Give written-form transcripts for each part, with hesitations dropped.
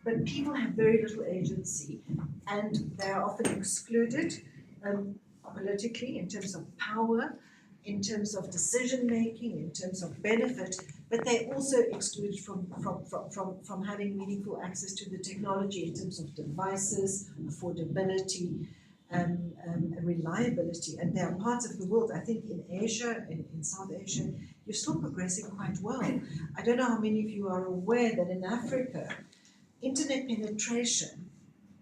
but people have very little agency, and they are often excluded politically in terms of power, in terms of decision making, in terms of benefit, but they're also excluded from having meaningful access to the technology in terms of devices, affordability, reliability. And there are parts of the world, I think in Asia, in South Asia, you're still progressing quite well. I don't know how many of you are aware that in Africa, internet penetration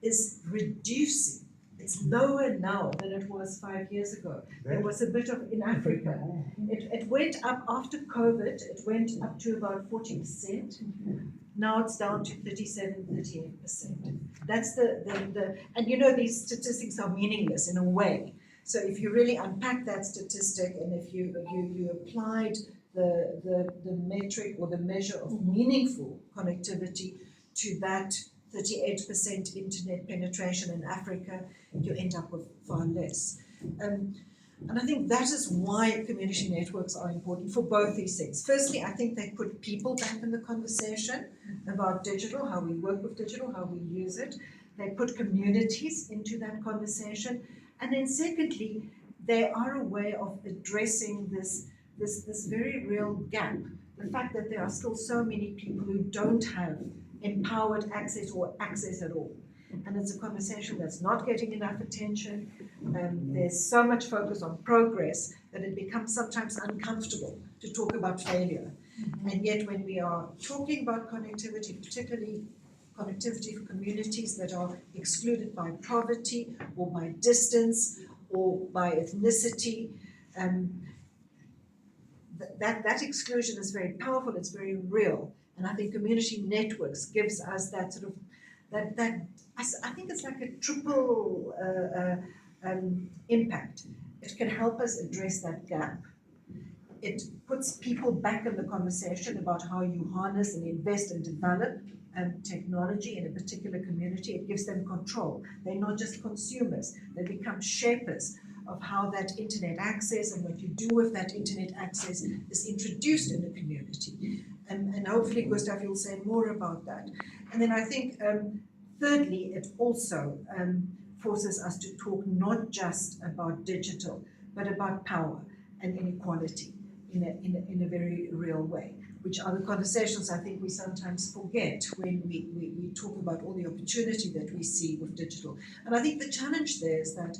is reducing. It's lower now than it was 5 years ago. There was a bit of, in Africa, it went up after COVID, it went up to about 40%. Now it's down to 37, 38%. That's the and you know these statistics are meaningless in a way. So if you really unpack that statistic and if you applied the metric or the measure of meaningful connectivity to that 38% internet penetration in Africa, you end up with far less. And I think that is why community networks are important for both these things. Firstly, I think they put people back in the conversation about digital, how we work with digital, how we use it. They put communities into that conversation. And then secondly, they are a way of addressing this very real gap. The fact that there are still so many people who don't have empowered access or access at all. And it's a conversation that's not getting enough attention. There's so much focus on progress that it becomes sometimes uncomfortable to talk about failure. And yet when we are talking about connectivity, particularly connectivity for communities that are excluded by poverty or by distance or by ethnicity, that exclusion is very powerful, it's very real. And I think community networks gives us that sort of, I think it's like a triple impact. It can help us address that gap. It puts people back in the conversation about how you harness and invest and develop technology in a particular community. It gives them control. They're not just consumers, they become shapers of how that internet access and what you do with that internet access is introduced in the community. And hopefully, Gustav, you'll say more about that. And then I think, thirdly, it also forces us to talk not just about digital, but about power and inequality in a very real way, which are the conversations I think we sometimes forget when we talk about all the opportunity that we see with digital. And I think the challenge there is that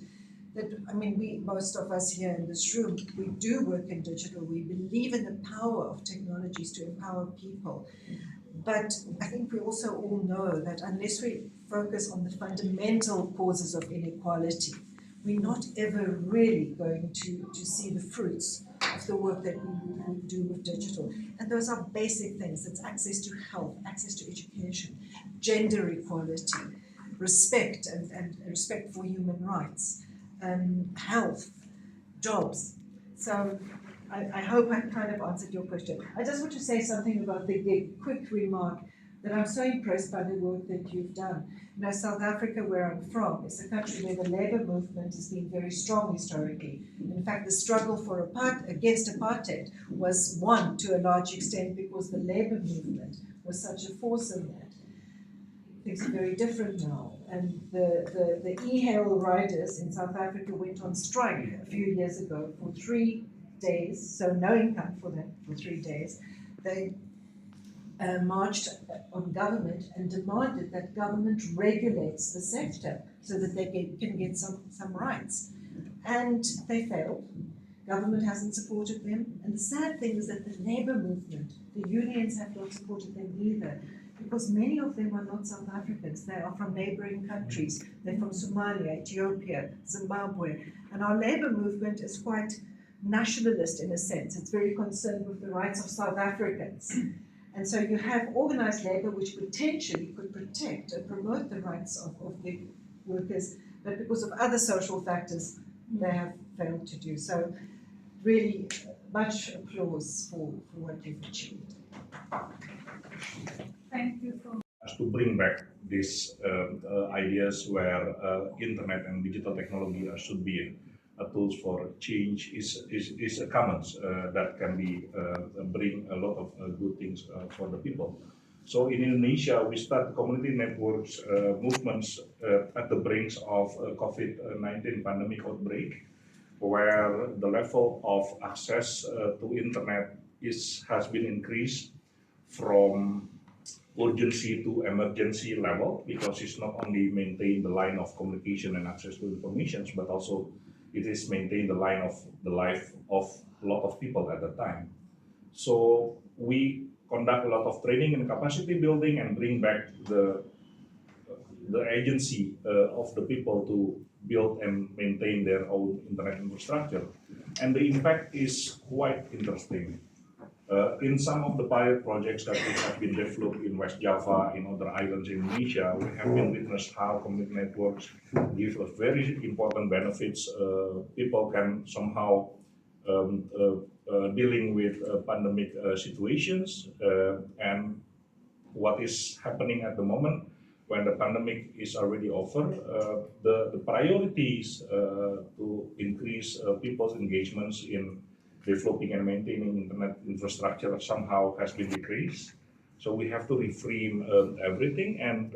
I mean, most of us here in this room, we do work in digital. We believe in the power of technologies to empower people. But I think we also all know that unless we focus on the fundamental causes of inequality, we're not ever really going to see the fruits of the work that we do with digital. And those are basic things. It's access to health, access to education, gender equality, respect and respect for human rights. Health, jobs. So I hope I kind of answered your question. I just want to say something about the gig, quick remark, that I'm so impressed by the work that you've done. You know, South Africa, where I'm from, is a country where the labor movement has been very strong historically. In fact, the struggle for against apartheid was won to a large extent because the labor movement was such a force in that. Things are very different now. And the e-hail riders in South Africa went on strike a few years ago for 3 days, so no income for them for 3 days. They marched on government and demanded that government regulates the sector so that they can get some rights. And they failed. Government hasn't supported them. And the sad thing is that the labor movement, the unions have not supported them either, because many of them are not South Africans. They are from neighboring countries. They're from Somalia, Ethiopia, Zimbabwe. And our labor movement is quite nationalist in a sense. It's very concerned with the rights of South Africans. And so you have organized labor which potentially could protect and promote the rights of the workers, but because of other social factors, they have failed to do. So really much applause for what you've achieved. Thank you so much. To bring back these ideas where internet and digital technology should be tools for change is a commons that can be bring a lot of good things for the people. So in Indonesia, we start community networks movements at the brinks of COVID-19 pandemic outbreak, where the level of access to internet has been increased from urgency to emergency level, because it's not only maintain the line of communication and access to information, but also it is maintain the life of a lot of people at the time. So we conduct a lot of training and capacity building and bring back the agency of the people to build and maintain their own internet infrastructure. And the impact is quite interesting. In some of the pilot projects that we have been developed in West Java, in other islands in Indonesia, we have been witnessed how community networks give us very important benefits. People can somehow dealing with pandemic situations, and what is happening at the moment when the pandemic is already over, the priorities to increase people's engagements in developing and maintaining internet infrastructure somehow has been decreased. So we have to reframe everything. And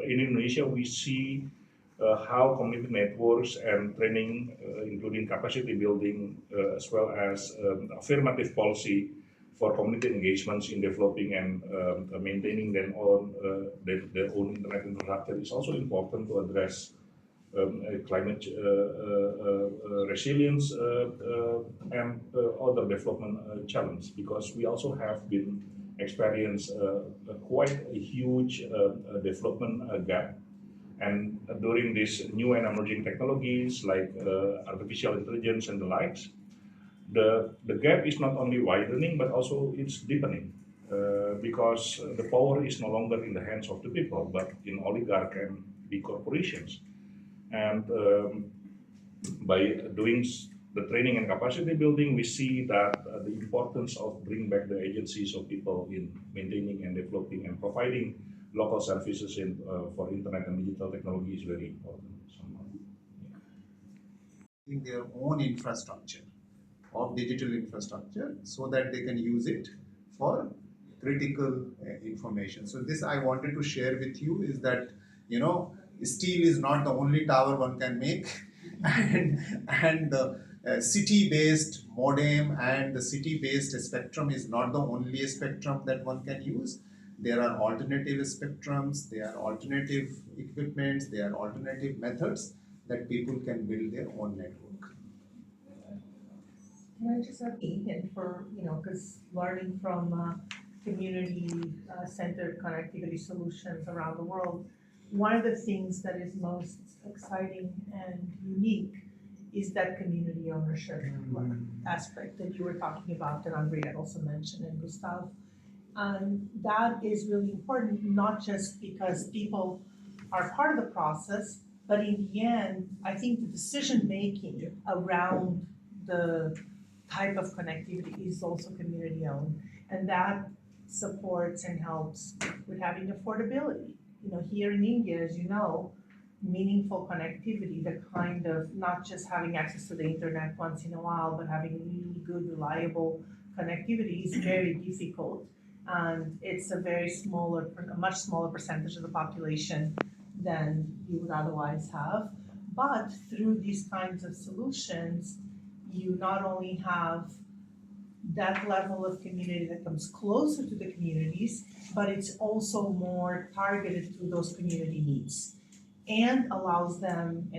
in Indonesia, we see how community networks and training, including capacity building, as well as affirmative policy for community engagements in developing and maintaining their own internet infrastructure is also important to address climate resilience and other development challenge, because we also have been experienced quite a huge development gap. And during these new and emerging technologies like artificial intelligence and the likes, the gap is not only widening but also it's deepening, because the power is no longer in the hands of the people but in oligarch and big corporations. And by doing the training and capacity building, we see that the importance of bringing back the agencies of people in maintaining and developing and providing local services for internet and digital technology is very important. Their own infrastructure of digital infrastructure so that they can use it for critical information. So this I wanted to share with you is that, you know, steel is not the only tower one can make, and the city-based modem and the city-based spectrum is not the only spectrum that one can use. There are alternative spectrums, there are alternative equipments, there are alternative methods that people can build their own network. Can I just have a hint for, because learning from community-centered connectivity solutions around the world, one of the things that is most exciting and unique is that community ownership aspect that you were talking about, that Andrea also mentioned, and Gustav. And that is really important, not just because people are part of the process, but in the end, I think the decision-making around the type of connectivity is also community-owned. And that supports and helps with having affordability. Here in India, as you know, meaningful connectivity, the kind of not just having access to the internet once in a while, but having really good, reliable connectivity is very difficult. And it's a much smaller percentage of the population than you would otherwise have. But through these kinds of solutions, you not only have that level of community that comes closer to the communities, but it's also more targeted to those community needs and allows them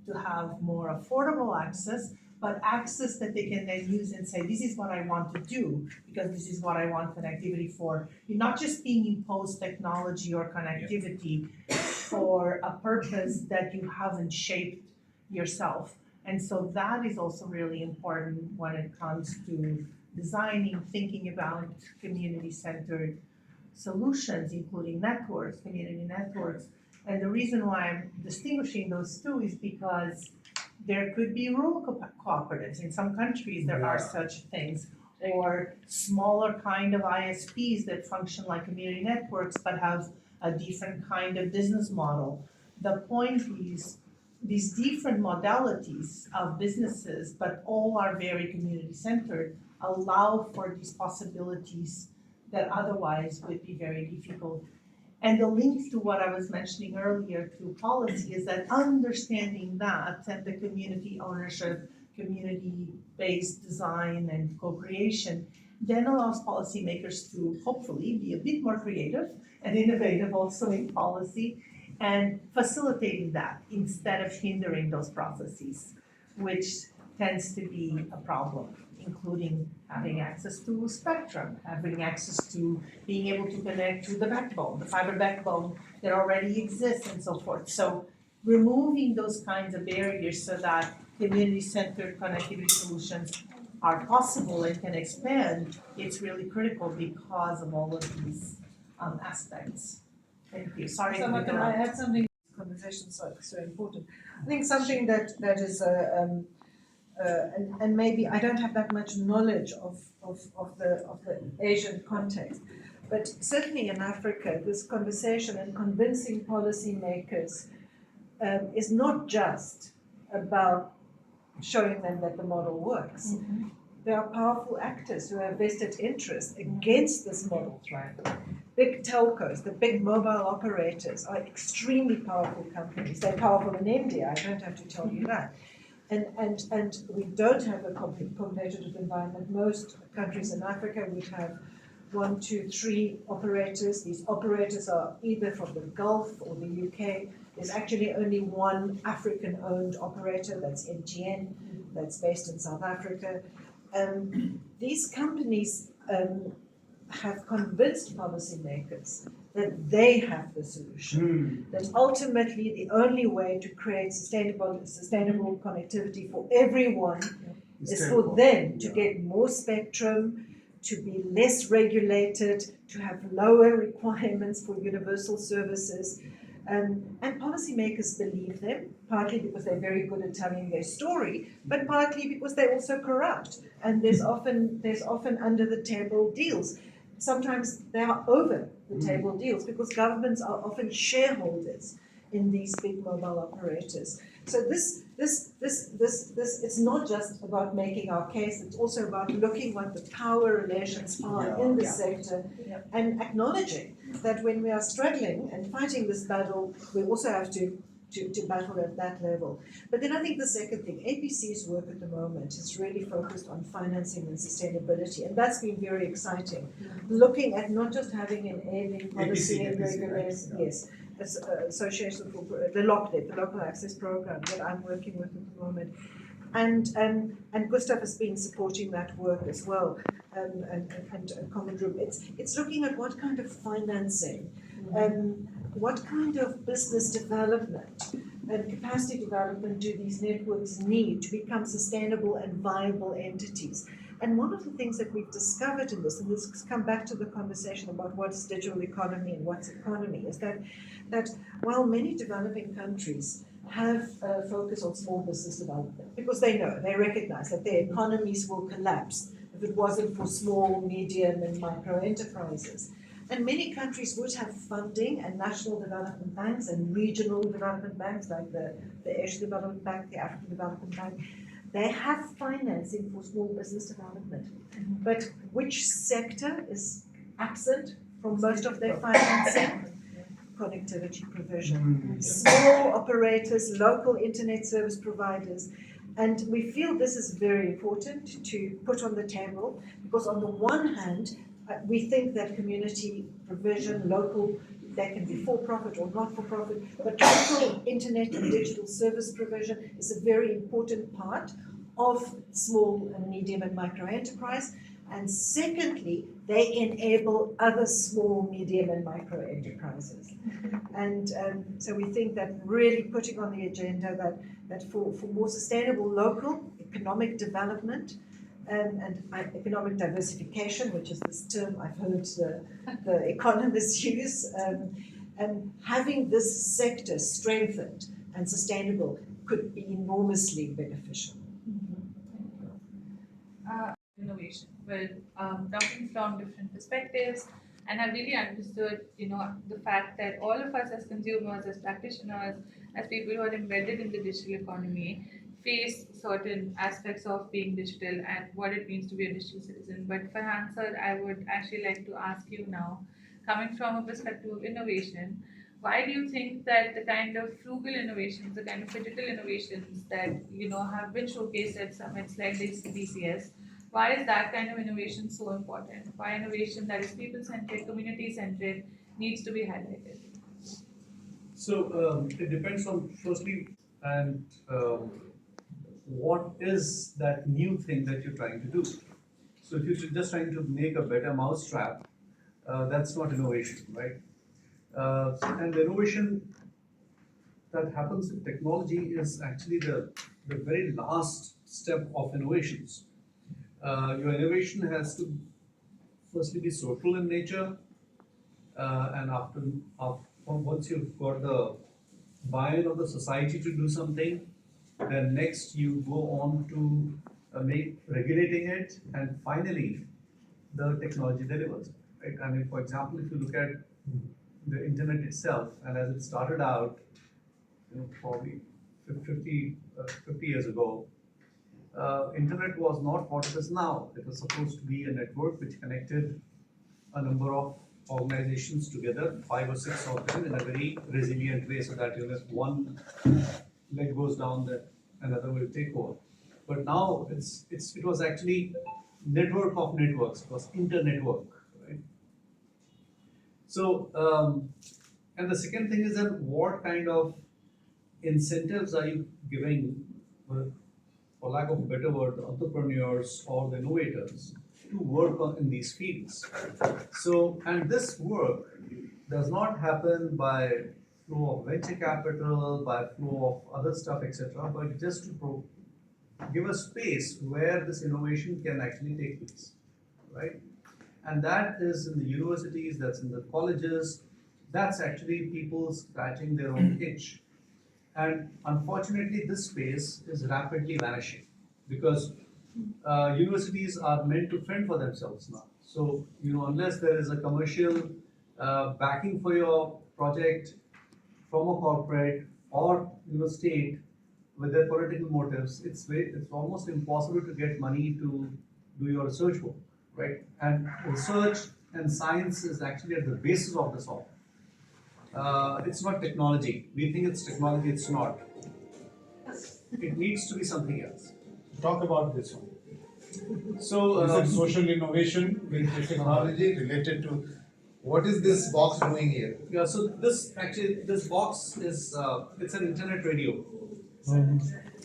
to have more affordable access, but access that they can then use and say, this is what I want to do because this is what I want connectivity for. You're not just being imposed technology or connectivity for a purpose that you haven't shaped yourself. And so that is also really important when it comes to designing, thinking about community-centered solutions, including networks, community networks. And the reason why I'm distinguishing those two is because there could be rural cooperatives. In some countries, there are such things, or smaller kind of ISPs that function like community networks but have a different kind of business model. The point is, these different modalities of businesses, but all are very community-centered, allow for these possibilities that otherwise would be very difficult. And the link to what I was mentioning earlier through policy is that understanding that and the community ownership, community-based design and co-creation then allows policymakers to hopefully be a bit more creative and innovative also in policy and facilitating that instead of hindering those processes, which tends to be a problem, including having access to spectrum, having access to being able to connect to the backbone, the fiber backbone that already exists and so forth. So removing those kinds of barriers so that community-centered connectivity solutions are possible and can expand, it's really critical because of all of these aspects. Thank you. Sorry to Someone, can I interrupt. add something? Conversation so important. I think something that is and maybe I don't have that much knowledge of the Asian context, but certainly in Africa, this conversation and convincing policymakers is not just about showing them that the model works. There are powerful actors who have vested interest against this model. Big telcos, the big mobile operators are extremely powerful companies. They're powerful in India, I don't have to tell you that. And we don't have a competitive environment. Most countries in Africa would have 1, 2, 3 operators. These operators are either from the Gulf or the UK. There's actually only one African-owned operator, that's MTN, that's based in South Africa. These companies have convinced policymakers that they have the solution, that ultimately the only way to create sustainable connectivity for everyone is for them to get more spectrum, to be less regulated, to have lower requirements for universal services. And policymakers believe them, partly because they're very good at telling their story, but partly because they're also corrupt. And there's often under the table deals. Sometimes they are over the table deals because governments are often shareholders in these big mobile operators. So this it's not just about making our case, it's also about looking what the power relations are in the sector and acknowledging that when we are struggling and fighting this battle, we also have to battle at that level. But then I think the second thing, APC's work at the moment is really focused on financing and sustainability, and that's been very exciting. Looking at not just having an ailing policy and regulation, yes, Association for the LOCDEP, the Local Access Program that I'm working with at the moment. And Gustav has been supporting that work as well, and Common Group. It's looking at what kind of financing, what kind of business development and capacity development do these networks need to become sustainable and viable entities. And one of the things that we've discovered in this, and this has come back to the conversation about what is digital economy and what's economy, is that while many developing countries have a focus on small business development, because they recognize that their economies will collapse if it wasn't for small, medium, and micro enterprises. And many countries would have funding and national development banks and regional development banks like the Asian Development Bank, the African Development Bank. They have financing for small business development. But which sector is absent from most of their financing? Connectivity provision. Small operators, local internet service providers. And we feel this is very important to put on the table because on the one hand, we think that community provision, local, they can be for-profit or not-for-profit, but local internet and digital service provision is a very important part of small and medium and micro enterprise. And secondly, they enable other small, medium and micro enterprises. And so we think that really putting on the agenda that for more sustainable local economic development, and economic diversification, which is this term I've heard the economists use, and having this sector strengthened and sustainable could be enormously beneficial. Innovation, with talking from different perspectives, and I've really understood, the fact that all of us as consumers, as practitioners, as people who are embedded in the digital economy, face certain aspects of being digital and what it means to be a digital citizen. But for answer, I would actually like to ask you now, coming from a perspective of innovation, why do you think that the kind of frugal innovations, the kind of digital innovations that have been showcased at summits like this DCS, why is that kind of innovation so important? Why innovation that is people centric, community centric needs to be highlighted? So it depends on firstly and what is that new thing that you're trying to do. So if you're just trying to make a better mousetrap, that's not innovation, right? And the innovation that happens in technology is actually the very last step of innovations. Your innovation has to firstly be social in nature, and once you've got the buy-in of the society to do something, then next you go on to make regulating it, and finally the technology delivers. Right? I mean, for example, if you look at the internet itself, and as it started out, probably 50 years ago, internet was not what it is now. It was supposed to be a network which connected a number of organizations together, 5 or 6 of them, in a very resilient way, so that if one leg goes down, that another will take over. But now it was actually network of networks. It was internetwork, right? So and the second thing is that what kind of incentives are you giving, for lack of a better word, the entrepreneurs or the innovators to work in these fields. So, and this work does not happen by flow of venture capital, by flow of other stuff, etc., but just to give a space where this innovation can actually take place, right? And that is in the universities, that's in the colleges, that's actually people scratching their own itch. And unfortunately, this space is rapidly vanishing because universities are meant to fend for themselves now. So, unless there is a commercial backing for your project from a corporate or state with their political motives, it's almost impossible to get money to do your research work, right? And research and science is actually at the basis of this all. It's not technology. We think it's technology, it's not. It needs to be something else. Talk about this one. So, Is it social innovation with technology related to what is this box doing here? yeah, so this box is it's an internet radio,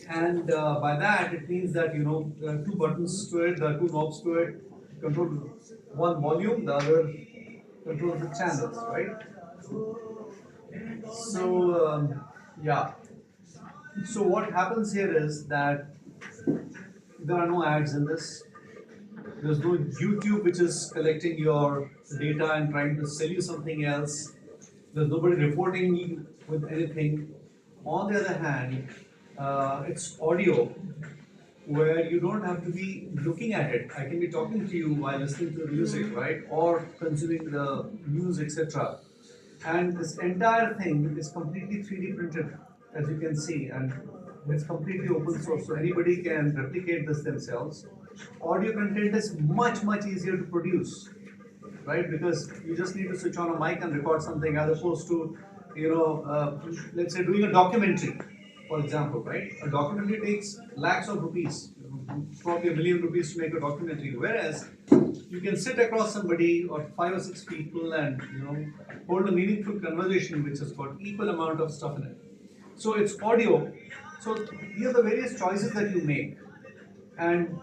and by that it means that there are 2 buttons to it, there are 2 knobs to it, control one volume, the other controls the channels, right? So yeah. So what happens here is that there are no ads in this. There's no YouTube which is collecting your data and trying to sell you something else. There's nobody reporting you with anything. On the other hand, it's audio where you don't have to be looking at it. I can be talking to you while listening to music, right? Or consuming the news, etc. And this entire thing is completely 3D printed, as you can see, and it's completely open source, so anybody can replicate this themselves. Audio content is much easier to produce, right? Because you just need to switch on a mic and record something, as opposed to, let's say doing a documentary, for example, right? A documentary takes lakhs of rupees, probably $1 million to make a documentary, whereas you can sit across somebody or 5 or 6 people and hold a meaningful conversation which has got equal amount of stuff in it. So it's audio. So these are the various choices that you make, and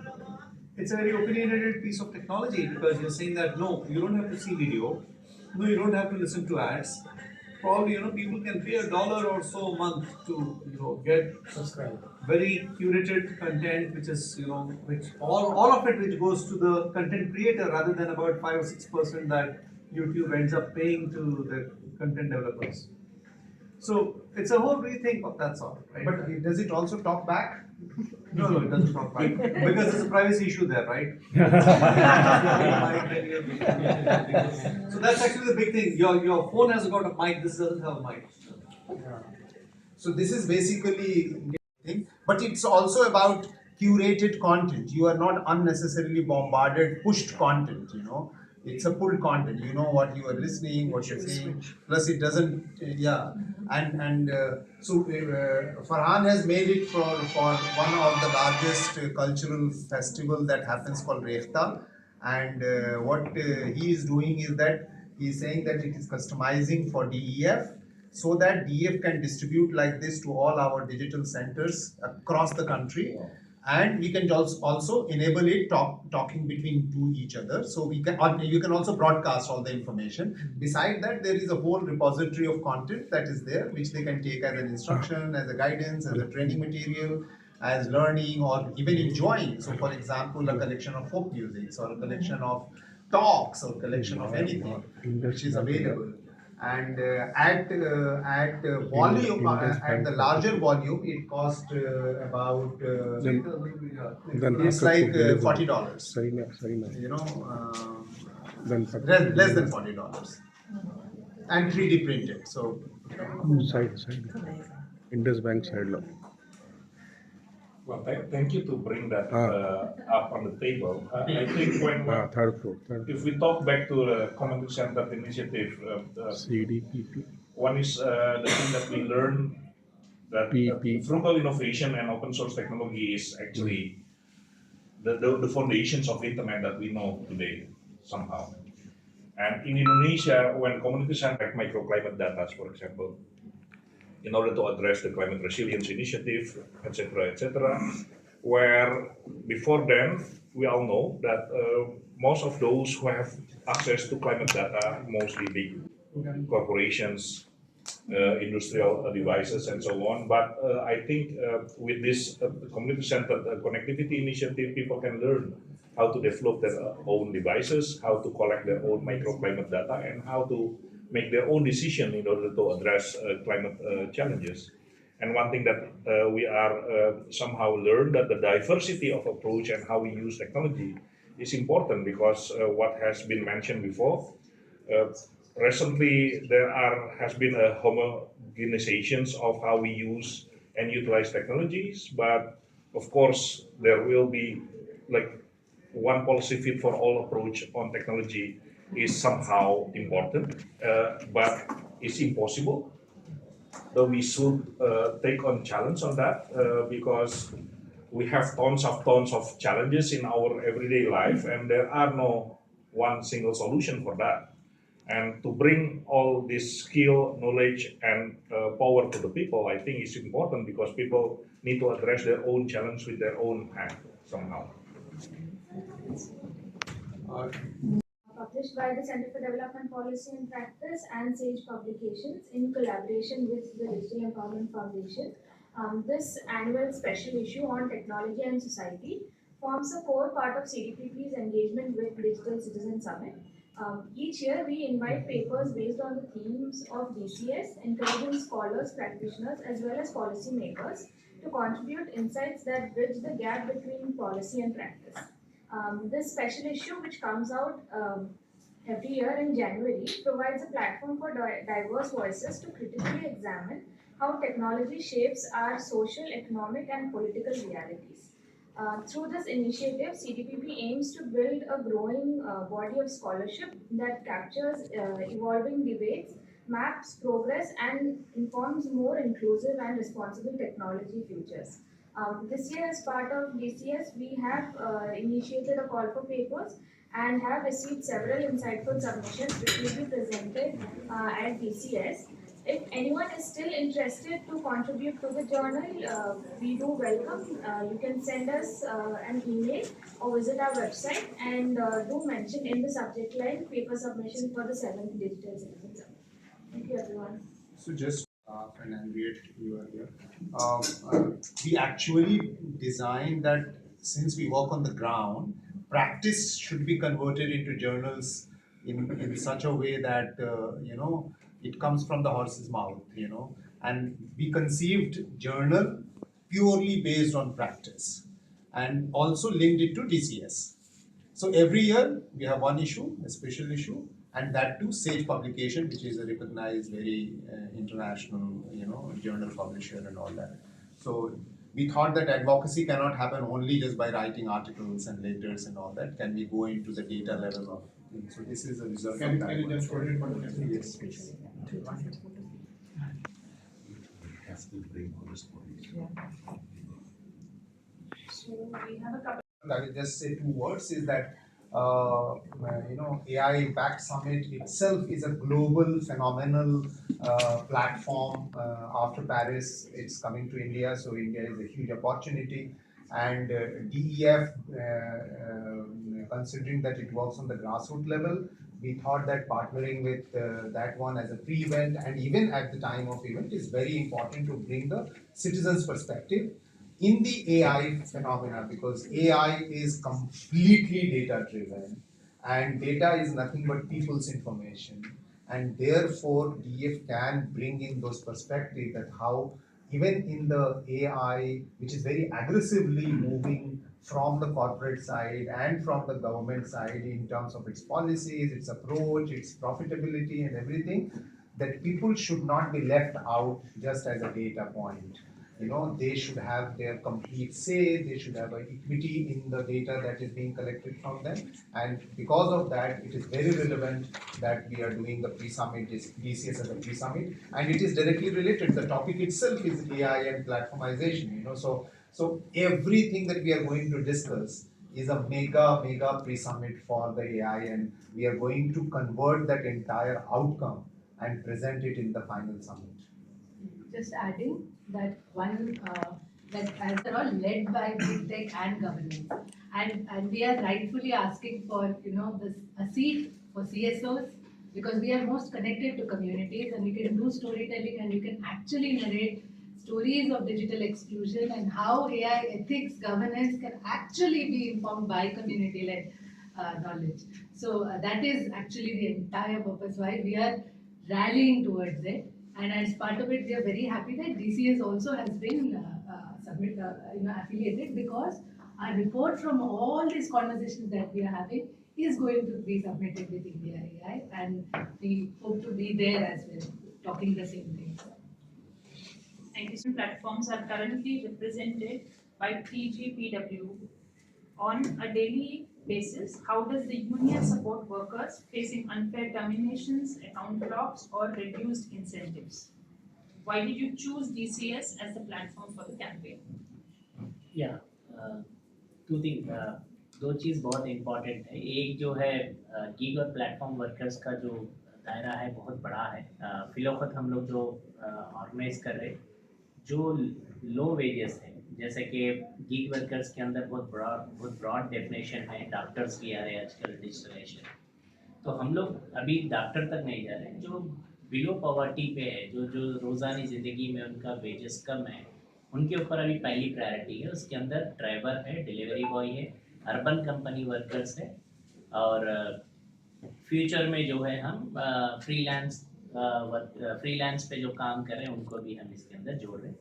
it's a very opinionated piece of technology because you're saying that no, you don't have to see video, no, you don't have to listen to ads. Probably people can pay $1 or so a month to get very curated content, which is which all of it which goes to the content creator rather than about 5 or 6% that YouTube ends up paying to the content developers. So it's a whole rethink of that sort, right? But does it also talk back? No, it doesn't talk back because there's a privacy issue there, right? So that's actually the big thing. Your phone has got a mic. This doesn't have a mic. So this is basically thing. But it's also about curated content. You are not unnecessarily bombarded, pushed content, you know. It's a pulled content. You know what you are listening, what you're saying. Plus, it doesn't, yeah. So Farhan has made it for one of the largest cultural festival that happens called Rekhta. And what he is doing is that he is saying that it is customizing for DEF so that DEF can distribute like this to all our digital centers across the country, and we can also enable it talking between each other, so we can, or you can also broadcast all the information. Beside that, there is a whole repository of content that is there, which they can take as an instruction, as a guidance, as a training material, as learning, or even enjoying. So for example, a collection of folk music, or a collection of talks, or collection of anything which is available. And at volume, at the larger volume, it cost about it's like $40. You know, less than $40, and 3D printed. So Indus Bank side lo. Well, thank you to bring that up on the table. I think Third floor. if we talk back to the community center initiative, CDPP. one is the thing that we learned that PP. frugal innovation and open source technology is actually the foundations of internet that we know today somehow. And in Indonesia, when community center like microclimate data, for example, in order to address the climate resilience initiative, etc., where before then, we all know that most of those who have access to climate data, mostly big corporations, industrial devices, and so on. But I think with this community-centered connectivity initiative, people can learn how to develop their own devices, how to collect their own microclimate data, and how to make their own decision in order to address climate challenges. And one thing that we are somehow learned that the diversity of approach and how we use technology is important, because what has been mentioned before, recently there has been a homogenizations of how we use and utilize technologies, but of course there will be like one policy fit for all approach on technology is somehow important, but it's impossible. So we should take on challenge on that because we have tons of challenges in our everyday life, and there are no one single solution for that. And to bring all this skill, knowledge, and power to the people, I think is important, because people need to address their own challenge with their own hand somehow. Published by the Center for Development Policy and Practice and Sage Publications in collaboration with the Digital Empowerment Foundation. This annual special issue on technology and society forms a core part of CDPP's engagement with Digital Citizen Summit. Each year, we invite papers based on the themes of DCS, encouraging scholars, practitioners, as well as policymakers to contribute insights that bridge the gap between policy and practice. This special issue, which comes out every year in January, provides a platform for diverse voices to critically examine how technology shapes our social, economic, and political realities. Through this initiative, CDPP aims to build a growing body of scholarship that captures evolving debates, maps progress, and informs more inclusive and responsible technology futures. This year, as part of DCS, we have initiated a call for papers and have received several insightful submissions which will be presented at DCS. If anyone is still interested to contribute to the journal, we do welcome. You can send us an email or visit our website, and do mention in the subject line paper submission for the 7th Digital Citizen Summit. Thank you, everyone. So just and Henriette, you are here. We actually designed that since we work on the ground, practice should be converted into journals in such a way that it comes from the horse's mouth, and we conceived journal purely based on practice, and also linked it to DCS. So every year we have one issue, a special issue, and that too Sage Publication, which is a recognized very international, journal publisher and all that. So we thought that advocacy cannot happen only just by writing articles and letters and all that. Can we go into the data level of things? So this is a result of that. Can you just put it on the screen? Yes, please. So we have a couple. I will just say two words is that AI Impact Summit itself is a global phenomenal platform. After Paris, it's coming to India, so India is a huge opportunity. And DEF, considering that it works on the grassroots level, we thought that partnering with that one as a pre-event and even at the time of event is very important to bring the citizens' perspective in the AI phenomena, because AI is completely data driven and data is nothing but people's information, and therefore DF can bring in those perspectives that how even in the AI, which is very aggressively moving from the corporate side and from the government side in terms of its policies, its approach, its profitability and everything, that people should not be left out just as a data point. They should have their complete say, they should have an equity in the data that is being collected from them. And because of that, it is very relevant that we are doing the pre-summit, DCS as a pre-summit, and it is directly related. The topic itself is AI and platformization, so everything that we are going to discuss is a mega pre-summit for the AI, and we are going to convert that entire outcome and present it in the final summit. Just adding that that as they're all led by big tech and governance, and we are rightfully asking for a seat for CSOs, because we are most connected to communities and we can do storytelling and we can actually narrate stories of digital exclusion and how AI ethics governance can actually be informed by community-led knowledge. So that is actually the entire purpose why we are rallying towards it. And as part of it, we are very happy that DCS also has been affiliated, because our report from all these conversations that we are having is going to be submitted with India AI, and we hope to be there as well, talking the same thing. Platforms are currently represented by PGPW on a daily basis. How does the union support workers facing unfair terminations, account blocks, or reduced incentives? Why did you choose DCS as the platform for the campaign? Yeah, two thing, दो चीज़ बहुत important है. एक जो है gig और platform workers का जो दायरा है बहुत बड़ा है. फिलौकत हम लोग जो ऑर्गेनाइज कर रहे, जो लो वेजेस है, जैसे कि गीग वर्कर्स के अंदर बहुत ब्रॉड डेफिनेशन है. डॉक्टर्स भी आ रहे हैं आजकल डिजिटलाइजेशन, तो हम लोग अभी डॉक्टर तक नहीं जा रहे हैं. जो बिलो पॉवर्टी पे है, जो रोज़ानी ज़िंदगी में उनका वेजेस कम है, उनके ऊपर अभी पहली प्रायोरिटी है. उसके अंदर ड्राइवर है, डिलीवरी बॉय है, अर्बन कंपनी वर्कर्स है, और फ्यूचर में जो है हम फ्रीलांस पे जो काम कर रहे हैं उनको भी हम इसके अंदर जोड़ रहे हैं.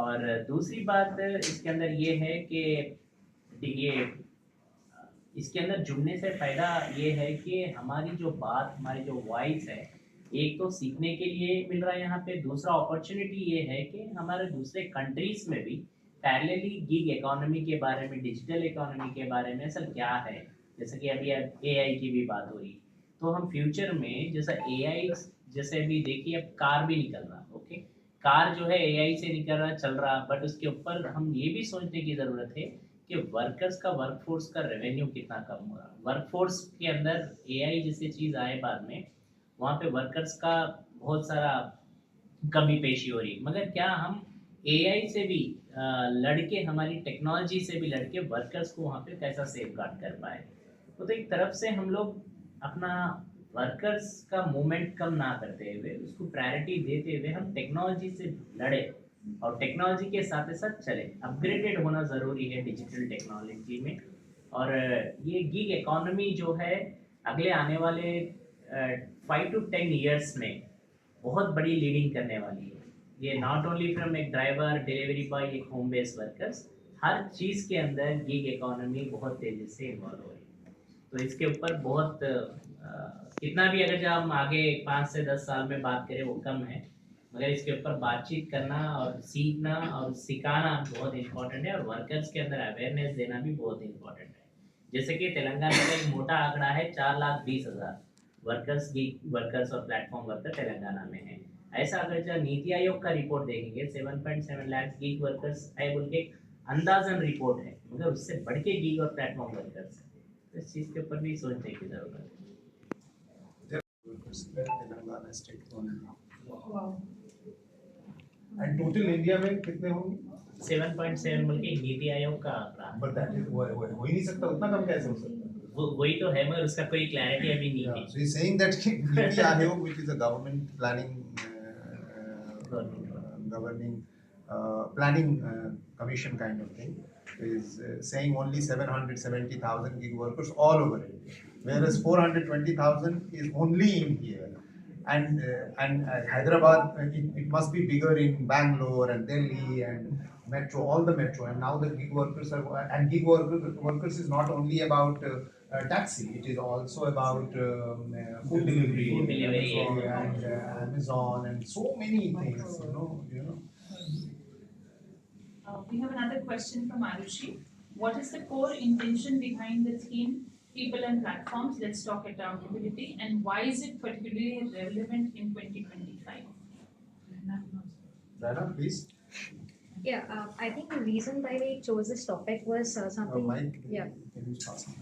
और दूसरी बात इसके अंदर ये है कि ये इसके अंदर जुड़ने से फ़ायदा ये है कि हमारी जो बात, हमारी जो वॉइस है, एक तो सीखने के लिए मिल रहा है यहाँ पे. दूसरा अपॉर्चुनिटी ये है कि हमारे दूसरे कंट्रीज़ में भी पैरेलली गिग इकोनॉमी के बारे में, डिजिटल इकोनॉमी के बारे में असल क्या है, जैसे कि अभी AI की भी बात हो रही, तो हम फ्यूचर में जैसा AI, जैसे अभी देखिए अब कार भी निकल रहा, ओके, कार जो है AI से निकल रहा, चल रहा, बट उसके ऊपर हम ये भी सोचने की ज़रूरत है कि वर्कर्स का, वर्कफोर्स का रेवेन्यू कितना कम हो रहा. वर्कफोर्स के अंदर AI जैसी चीज़ आए बाद में, वहाँ पे वर्कर्स का बहुत सारा कमी पेशी हो रही, मगर क्या हम AI से भी लड़के, हमारी टेक्नोलॉजी से भी लड़के वर्कर्स को वहाँ पे कैसा सेफ गार्ड कर पाए. तो एक तरफ से हम लोग अपना वर्कर्स का मूवमेंट कम ना करते हुए, उसको प्रायोरिटी देते हुए हम टेक्नोलॉजी से लड़े और टेक्नोलॉजी के साथ साथ चले. अपग्रेडेड होना ज़रूरी है डिजिटल टेक्नोलॉजी में. और ये गिग इकोनॉमी जो है अगले आने वाले 5 to 10 ईयर्स में बहुत बड़ी लीडिंग करने वाली है. ये नॉट ओनली फ्रॉम एक ड्राइवर, डिलीवरी बॉय, एक होम बेस्ड वर्कर्स, हर चीज़ के अंदर गिग इकोनॉमी बहुत तेज़ी से इन्वॉल्व हो रही है. तो इसके ऊपर बहुत कितना भी अगर जब हम आगे 5 से 10 साल में बात करें वो कम है, मगर इसके ऊपर बातचीत करना और सीखना और सिखाना बहुत इम्पोर्टेंट है और वर्कर्स के अंदर अवेयरनेस देना भी बहुत इम्पोर्टेंट है। जैसे कि तेलंगाना का एक मोटा आंकड़ा है 4,20,000 वर्कर्स और प्लेटफॉर्म वर्कर तेलंगाना में है। ऐसा अगर जो नीति आयोग का रिपोर्ट देखेंगे 7.7 लाख गीग वर्कर्स है बोल के अंदाजन रिपोर्ट है, मगर उससे बढ़ के गीग और प्लेटफॉर्म वर्कर्स है। तो इस चीज़ के ऊपर भी सोचने की जरूरत है। Telangana state only. Wow. And total India में कितने होंगे? 7.7 बोल के नीति आयोग का आंकड़ा है। But that is हो ही नहीं सकता, उतना कम कैसे हो सकता है? वही तो है, मगर उसका कोई क्लैरिटी अभी नहीं Yeah, थी। so he's saying that Niti Aayog, which is a government planning planning commission kind of thing, is saying only 770,000 gig workers all over India, whereas 420,000 is only in here. And Hyderabad, it must be bigger in Bangalore and Delhi and metro, all the metro. And now the gig workers are, and gig workers is not only about taxi, it is also about food delivery, Food delivery, and Amazon and so many things, you know. We have another question from Arushi. What is the core intention behind the theme People and Platforms? Let's talk accountability, and why is it particularly relevant in 2025? Rana, please. Yeah, I think the reason why we chose this topic was something. Mike, Yeah. can you pass me?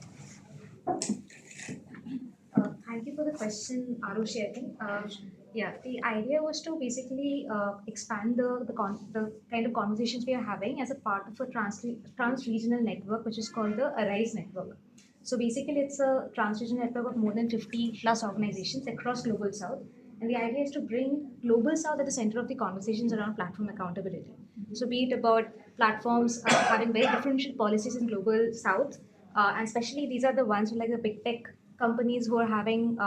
Thank you for the question, Arushi. I think, yeah, the idea was to basically expand the kind of conversations we are having as a part of a trans-regional network, which is called the Arise Network. So basically, it's a trans-regional network of more than 50 plus organizations across Global South. And the idea is to bring Global South at the center of the conversations around platform accountability. So be it about platforms having very differential policies in Global South, and especially these are the ones like the big tech companies who are having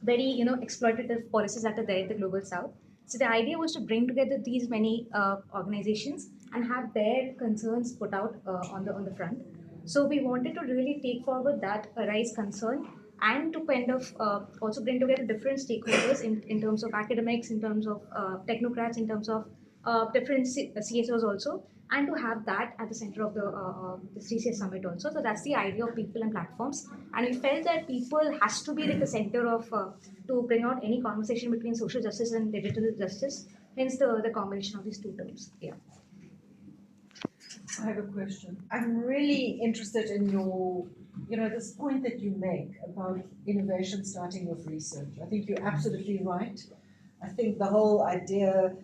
very exploitative policies that are there in the Global South. So the idea was to bring together these many organizations and have their concerns put out on the front. So we wanted to really take forward that Arise concern and to kind of also bring together different stakeholders in terms of academics, in terms of technocrats, in terms of different CSOs also, and to have that at the center of the CCS summit also. So that's the idea of people and platforms. And we felt that people has to be at the center of to bring out any conversation between social justice and digital justice. Hence the combination of these two terms. Yeah. I have a question. I'm really interested in this point that you make about innovation starting with research. I think you're absolutely right. I think the whole idea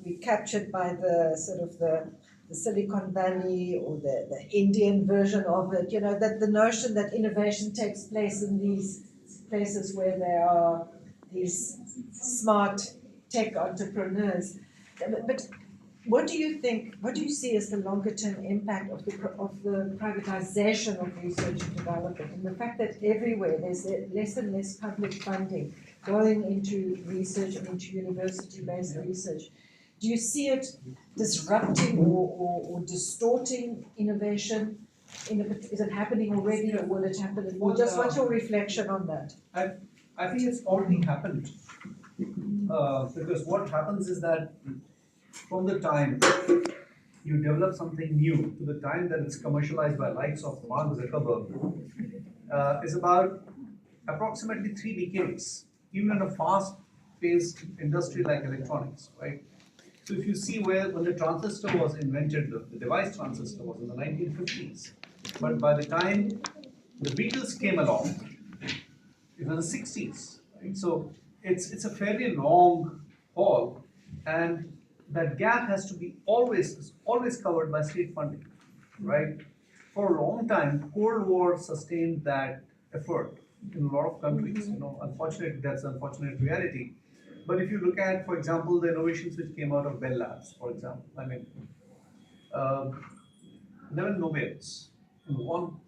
we captured by the sort of the Silicon Valley or the Indian version of it, that the notion that innovation takes place in these places where there are these smart tech entrepreneurs. But what do you think, what do you see as the longer term impact of the privatization of research and development, and the fact that everywhere there's less and less public funding going into research and into university-based research? Do you see it disrupting or distorting innovation? Is it happening already, or will it happen? What's your reflection on that? I think it's already happened. Because what happens is that from the time you develop something new to the time that it's commercialized by likes of Mark Zuckerberg is about approximately 3 decades, even in a fast-paced industry like electronics, right? So if you see when the transistor was invented, the device transistor was in the 1950s. But by the time the Beatles came along, it was the 60s. Right? So it's a fairly long haul, and that gap has to be always covered by state funding, right? For a long time, Cold War sustained that effort in a lot of countries. Unfortunately, that's an unfortunate reality. But if you look at, for example, the innovations which came out of Bell Labs, for example, 11 Nobels in one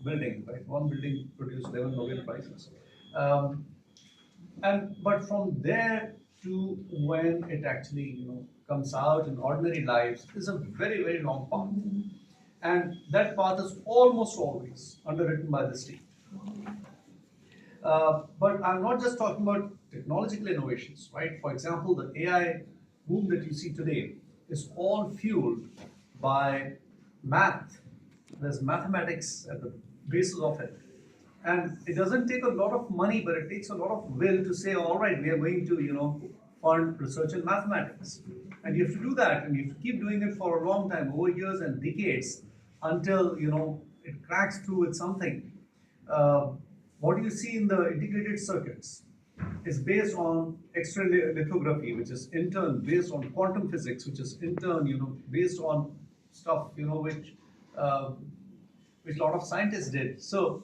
building, right? One building produced 11 Nobel Prizes. But from there to when it actually comes out in ordinary lives is a very, very long path. And that path is almost always underwritten by the state. But I'm not just talking about technological innovations, right? For example, the AI boom that you see today is all fueled by math. There's mathematics at the basis of it. And it doesn't take a lot of money, but it takes a lot of will to say, all right, we are going to, fund research in mathematics. And you have to do that, and you have to keep doing it for a long time, over years and decades, until, it cracks through with something. What you see in the integrated circuits is based on X-ray lithography, which is in turn based on quantum physics, which is in turn, based on stuff, which a lot of scientists did. So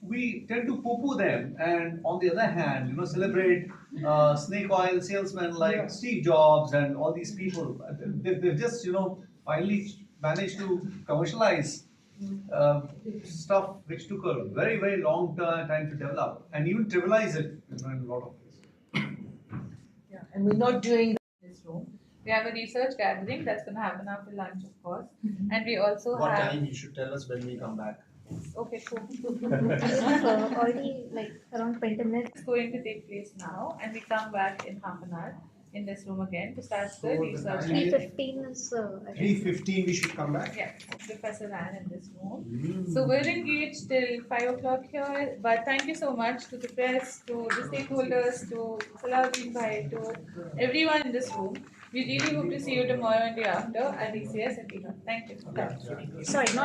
we tend to poo-poo them, and on the other hand, celebrate snake oil salesmen like Steve Jobs and all these people. They've just, finally managed to commercialize stuff which took a very, very long time to develop, and even trivialize it, in a lot of ways. Yeah, and we're not doing This room. We have a research gathering that's going to happen after lunch, of course. And we also What have. time you should tell us when we come back? Okay, cool. We have already like around 20 minutes. It's going to take place now, and we come back in half an hour in this room again to start the So the research. time is- 3:15 is. 3:15 we should come back? Yeah, Professor Ann in this room. So we're engaged till 5 o'clock here, but thank you so much to the press, to the stakeholders, to Salahuddin Bhai, to everyone in this room. We really hope to see you tomorrow and the day after at ECS at Thank you. Sorry, not